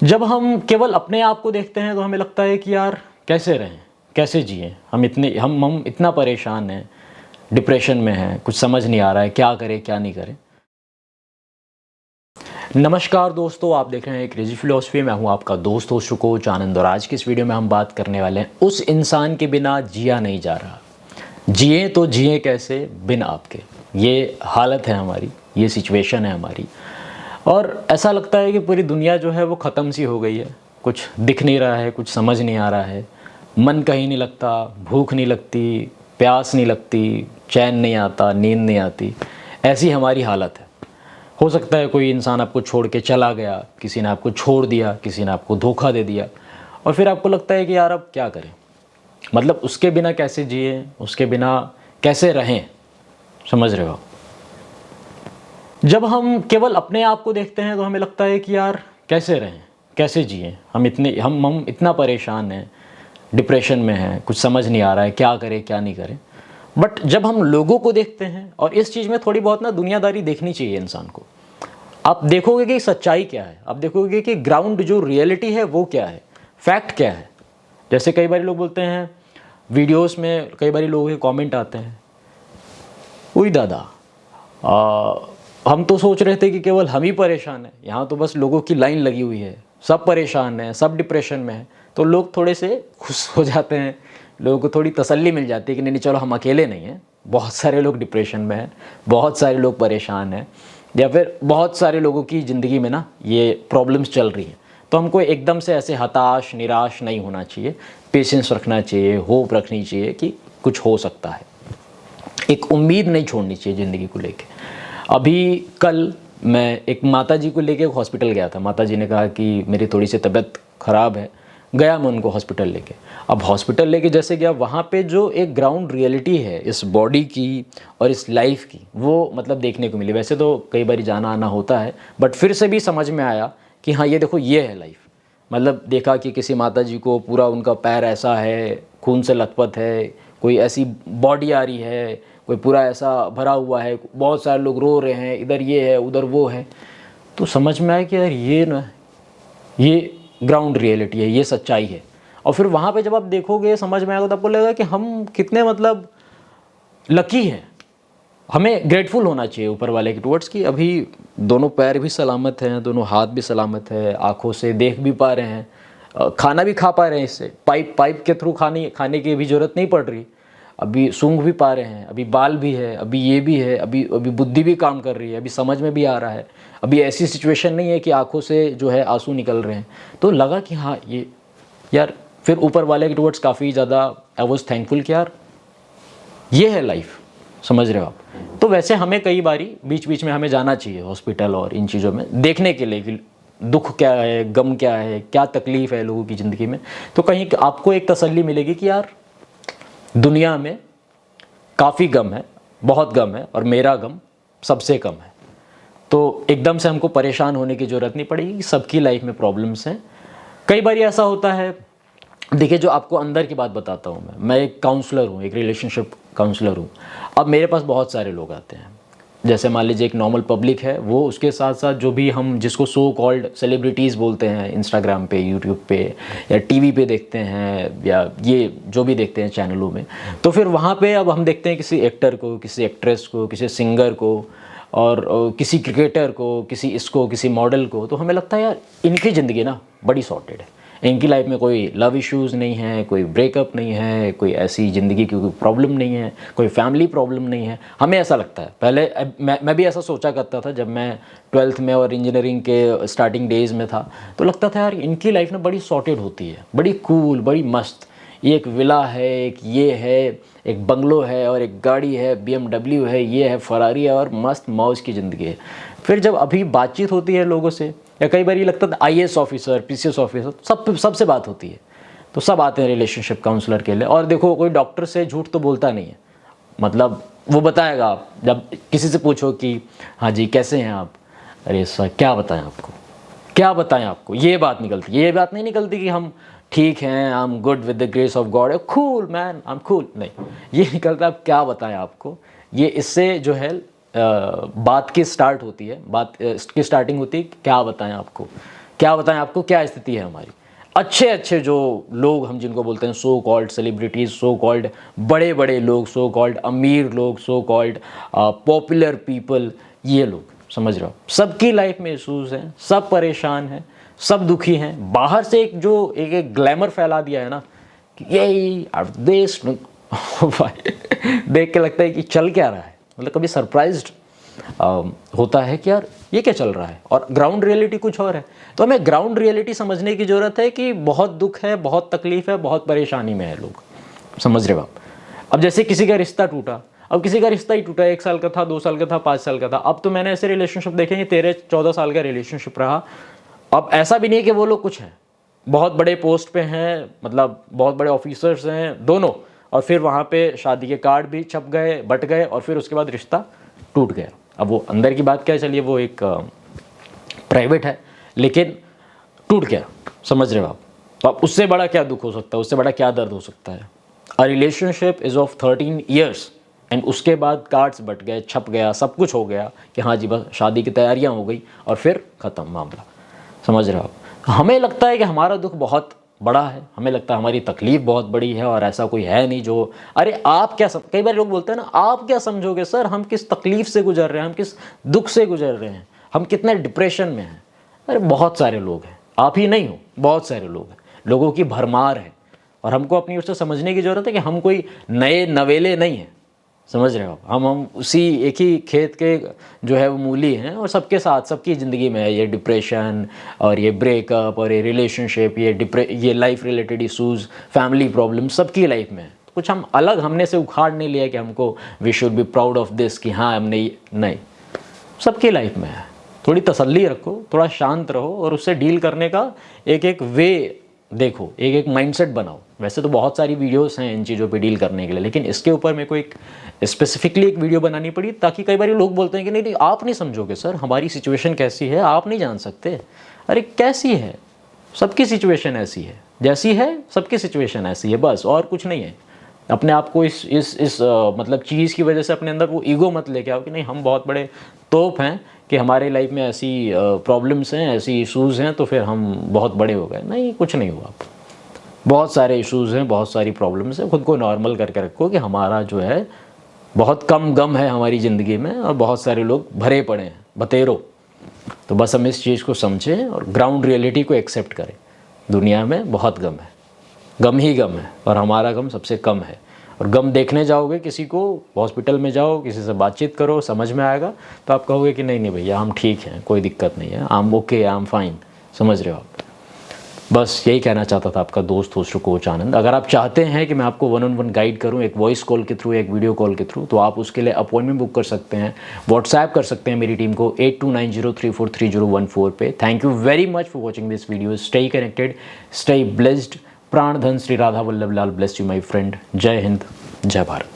जब हम केवल अपने आप को देखते हैं तो हमें लगता है कि यार कैसे रहें, कैसे जिएं। हम इतना परेशान हैं, डिप्रेशन में हैं, कुछ समझ नहीं आ रहा है क्या करें क्या नहीं करें। नमस्कार दोस्तों, आप देख रहे हैं क्रेजी फिलॉसफी। मैं हूं आपका दोस्त हो कोच आनंद और आज की इस वीडियो में हम बात करने वाले हैं उस इंसान के बिना जिया नहीं जा रहा। जिए तो जिए कैसे बिन आपके। ये हालत है हमारी, ये सिचुएशन है हमारी। और ऐसा लगता है कि पूरी दुनिया जो है वो ख़त्म सी हो गई है। कुछ दिख नहीं रहा है, कुछ समझ नहीं आ रहा है, मन कहीं नहीं लगता, भूख नहीं लगती, प्यास नहीं लगती, चैन नहीं आता, नींद नहीं आती। ऐसी हमारी हालत है। हो सकता है कोई इंसान आपको छोड़ के चला गया, किसी ने आपको छोड़ दिया, किसी ने आपको धोखा दे दिया और फिर आपको लगता है कि यार अब क्या करें, मतलब उसके बिना कैसे जिए, उसके बिना कैसे रहें। समझ रहे हो? जब हम केवल अपने आप को देखते हैं तो हमें लगता है कि यार कैसे रहें, कैसे जिएं। हम इतना परेशान हैं, डिप्रेशन में हैं, कुछ समझ नहीं आ रहा है क्या करें क्या नहीं करें। बट जब हम लोगों को देखते हैं, और इस चीज़ में थोड़ी बहुत ना दुनियादारी देखनी चाहिए इंसान को। आप देखोगे कि सच्चाई क्या है, आप देखोगे कि ग्राउंड जो रियलिटी है वो क्या है, फैक्ट क्या है। जैसे कई बार लोग बोलते हैं वीडियोस में, कई बार लोगों के कमेंट आते हैं, उई दादा हम तो सोच रहे थे कि केवल हम ही परेशान हैं, यहाँ तो बस लोगों की लाइन लगी हुई है, सब परेशान हैं, सब डिप्रेशन में हैं। तो लोग थोड़े से खुश हो जाते हैं, लोगों को थोड़ी तसल्ली मिल जाती है कि नहीं चलो हम अकेले नहीं हैं, बहुत सारे लोग डिप्रेशन में हैं, बहुत सारे लोग परेशान हैं, या फिर बहुत सारे लोगों की ज़िंदगी में ना ये प्रॉब्लम्स चल रही हैं। तो हमको एकदम से ऐसे हताश निराश नहीं होना चाहिए, पेशेंस रखना चाहिए, होप रखनी चाहिए कि कुछ हो सकता है। एक उम्मीद नहीं छोड़नी चाहिए ज़िंदगी को लेके। अभी कल मैं एक माताजी को लेके हॉस्पिटल गया था। माताजी ने कहा कि मेरी थोड़ी सी तबीयत ख़राब है। गया मैं उनको हॉस्पिटल लेके। अब हॉस्पिटल लेके जैसे गया, वहाँ पे जो एक ग्राउंड रियलिटी है इस बॉडी की और इस लाइफ की, वो मतलब देखने को मिली। वैसे तो कई बार जाना आना होता है, बट फिर से भी समझ में आया कि हाँ ये देखो ये है लाइफ। मतलब देखा कि किसी माताजी को पूरा उनका पैर ऐसा है, खून से लथपथ है, कोई ऐसी बॉडी आ रही है, कोई पूरा ऐसा भरा हुआ है, बहुत सारे लोग रो रहे हैं, इधर ये है उधर वो है। तो समझ में आया कि यार ये ग्राउंड रियलिटी है, ये सच्चाई है। और फिर वहाँ पे जब आप देखोगे, समझ में आएगा, तो आपको लगेगा कि हम कितने मतलब लकी हैं। हमें ग्रेटफुल होना चाहिए ऊपर वाले के टुवर्ड्स की अभी दोनों पैर भी सलामत हैं, दोनों हाथ भी सलामत है, आँखों से देख भी पा रहे हैं, खाना भी खा पा रहे हैं। इससे पाइप के थ्रू खाने की भी ज़रूरत नहीं पड़ रही। अभी सूंघ भी पा रहे हैं, अभी बाल भी है, अभी ये भी है, अभी बुद्धि भी काम कर रही है, अभी समझ में भी आ रहा है। अभी ऐसी सिचुएशन नहीं है कि आंखों से जो है आंसू निकल रहे हैं। तो लगा कि हाँ ये यार, फिर ऊपर वाले के टुवर्ड्स काफ़ी ज़्यादा आई वॉज थैंकफुल कि यार ये है लाइफ। समझ रहे हो आप? तो वैसे हमें कई बारी बीच बीच में हमें जाना चाहिए हॉस्पिटल और इन चीज़ों में देखने के लिए कि दुख क्या है, गम क्या है, क्या तकलीफ़ है लोगों की ज़िंदगी में। तो कहीं आपको एक तसल्ली मिलेगी कि यार दुनिया में काफ़ी गम है, बहुत गम है, और मेरा गम सबसे कम है। तो एकदम से हमको परेशान होने की ज़रूरत नहीं पड़ेगी। सबकी लाइफ में प्रॉब्लम्स हैं। कई बार ऐसा होता है, देखिए जो आपको अंदर की बात बताता हूँ, मैं एक काउंसलर हूँ, एक रिलेशनशिप काउंसलर हूँ। अब मेरे पास बहुत सारे लोग आते हैं, जैसे मान लीजिए एक नॉर्मल पब्लिक है, वो उसके साथ साथ जो भी हम जिसको सो कॉल्ड सेलिब्रिटीज़ बोलते हैं, इंस्टाग्राम पे, यूट्यूब पे या टीवी पे देखते हैं, या ये जो भी देखते हैं चैनलों में। तो फिर वहाँ पे अब हम देखते हैं किसी एक्टर को, किसी एक्ट्रेस को, किसी सिंगर को, और किसी क्रिकेटर को, किसी मॉडल को। तो हमें लगता है यार इनकी ज़िंदगी ना बड़ी सॉर्टेड है, इनकी लाइफ में कोई लव इश्यूज़ नहीं है, कोई ब्रेकअप नहीं है, कोई ऐसी ज़िंदगी की कोई प्रॉब्लम नहीं है, कोई फैमिली प्रॉब्लम नहीं है। हमें ऐसा लगता है। पहले मैं भी ऐसा सोचा करता था जब मैं 12th में और इंजीनियरिंग के स्टार्टिंग डेज़ में था। तो लगता था यार इनकी लाइफ ना बड़ी सॉर्टेड होती है, बड़ी कूल, बड़ी मस्त। एक विला है, एक ये है, एक बंगलो है, और एक गाड़ी है, BMW है, ये है, फरारी है, और मस्त मौज की ज़िंदगी है। फिर जब अभी बातचीत होती है लोगों से, या कई बार ये लगता था IAS ऑफिसर, PCS ऑफिसर, सबसे बात होती है, तो सब आते हैं रिलेशनशिप काउंसलर के लिए। और देखो कोई डॉक्टर से झूठ तो बोलता नहीं है, मतलब वो बताएगा। आप जब किसी से पूछो कि हाँ जी कैसे हैं आप, अरे सर क्या बताएं आपको, क्या बताएं आपको, ये बात निकलती है। ये बात नहीं निकलती कि हम ठीक हैं, I am good with the grace of God, cool man, I am cool, नहीं। ये निकलता है अब क्या बताएं आपको। ये इससे जो है बात की स्टार्ट होती है, बात की स्टार्टिंग होती है क्या बताएं आपको, क्या बताएं आपको क्या स्थिति है हमारी। अच्छे अच्छे जो लोग हम जिनको बोलते हैं so called celebrities, so called बड़े बड़े लोग, सो कॉल्ड अमीर लोग, सो कॉल्ड पॉपुलर पीपल, ये लोग समझ रहे हो, सबकी लाइफ में इशूज़ हैं, सब परेशान हैं, सब दुखी हैं। बाहर से एक जो एक ग्लैमर फैला दिया है ना कि यही देश देख के लगता है कि चल क्या रहा है, मतलब कभी सरप्राइज्ड होता है कि यार ये क्या चल रहा है, और ग्राउंड रियलिटी कुछ और है। तो हमें ग्राउंड रियलिटी समझने की ज़रूरत है कि बहुत दुख है, बहुत तकलीफ़ है, बहुत परेशानी में है लोग, समझ रहे हो आप। अब जैसे किसी का रिश्ता टूटा, अब किसी का रिश्ता ही टूटा, 1 साल का था, 2 साल का था, 5 साल का था। अब तो मैंने ऐसे रिलेशनशिप देखे हैं 13-14 साल का रिलेशनशिप रहा। अब ऐसा भी नहीं है कि वो लोग कुछ हैं, बहुत बड़े पोस्ट पे हैं, मतलब बहुत बड़े ऑफिसर्स हैं दोनों, और फिर वहाँ पे शादी के कार्ड भी छप गए, बट गए, और फिर उसके बाद रिश्ता टूट गया। अब वो अंदर की बात क्या है, चलिए वो एक प्राइवेट है, लेकिन टूट गया, समझ रहे हो आप। तो अब उससे बड़ा क्या दुख हो सकता है, उससे बड़ा क्या दर्द हो सकता है। A relationship is of 13 years and उसके बाद कार्ड्स बट गए, छप गया, सब कुछ हो गया कि हाँ जी बस शादी की तैयारियाँ हो गई, और फिर ख़त्म मामला, समझ रहे हो आप। हमें लगता है कि हमारा दुख बहुत बड़ा है, हमें लगता है हमारी तकलीफ़ बहुत बड़ी है, और ऐसा कोई है नहीं जो, अरे आप क्या कई बार लोग बोलते हैं ना, आप क्या समझोगे सर, हम किस तकलीफ़ से गुजर रहे हैं, हम किस दुख से गुजर रहे हैं, हम कितने डिप्रेशन में हैं। अरे बहुत सारे लोग हैं, आप ही नहीं हो, बहुत सारे लोग हैं, लोगों की भरमार है, और हमको अपनी ओर से समझने की ज़रूरत है कि हम कोई नए नवेले नहीं हैं, समझ रहे हो। हम उसी एक ही खेत के जो है वो मूली हैं, और सबके साथ सबकी ज़िंदगी में है ये डिप्रेशन, और ये ब्रेकअप, और ये रिलेशनशिप, ये life related issues, family problem सबकी लाइफ में है। कुछ हम अलग हमने से उखाड़ नहीं लिया कि हमको we should be proud of this, कि हाँ हमने, नहीं, सबकी लाइफ में है। थोड़ी तसल्ली रखो, थोड़ा शांत रहो, और उससे डील करने का एक एक वे देखो, एक एक माइंडसेट बनाओ। वैसे तो बहुत सारी वीडियोस हैं इन चीज़ों पे डील करने के लिए, लेकिन इसके ऊपर मेरे को एक स्पेसिफिकली एक वीडियो बनानी पड़ी, ताकि कई बार लोग बोलते हैं कि नहीं आप नहीं समझोगे सर, हमारी सिचुएशन कैसी है आप नहीं जान सकते। अरे कैसी है, सबकी सिचुएशन ऐसी है, जैसी है सबकी सिचुएशन ऐसी है, बस और कुछ नहीं है। अपने आप को इस मतलब चीज़ की वजह से अपने अंदर वो ईगो मत लेके आओ कि नहीं हम बहुत बड़े तोप हैं, कि हमारे लाइफ में ऐसी प्रॉब्लम्स हैं, ऐसी इश्यूज़ हैं, तो फिर हम बहुत बड़े हो गए। नहीं, कुछ नहीं हुआ। बहुत सारे इश्यूज़ हैं, बहुत सारी प्रॉब्लम्स हैं। खुद को नॉर्मल करके रखो कि हमारा जो है बहुत कम गम है हमारी ज़िंदगी में, और बहुत सारे लोग भरे पड़े हैं, बतेरो। तो बस हम इस चीज़ को समझें और ग्राउंड रियलिटी को एक्सेप्ट करें। दुनिया में बहुत गम है, गम ही गम है, और हमारा गम सबसे कम है। और गम देखने जाओगे किसी को, हॉस्पिटल में जाओ, किसी से बातचीत करो, समझ में आएगा, तो आप कहोगे कि नहीं नहीं भैया हम ठीक हैं, कोई दिक्कत नहीं है, I am okay, I am fine, समझ रहे हो आप। बस यही कहना चाहता था आपका दोस्त होस्ट कोच आनंद। अगर आप चाहते हैं कि मैं आपको 1-on-1 गाइड करूं, एक वॉइस कॉल के थ्रू, एक वीडियो कॉल के थ्रू, तो आप उसके लिए अपॉइंटमेंट बुक कर सकते हैं, व्हाट्सएप कर सकते हैं मेरी टीम को 8290343014 पे। Thank you very much for watching this video. Stay connected, stay blessed. प्राण धन श्री राधा वल्लभ लाल ब्लेस यू माई फ्रेंड। जय हिंद, जय भारत।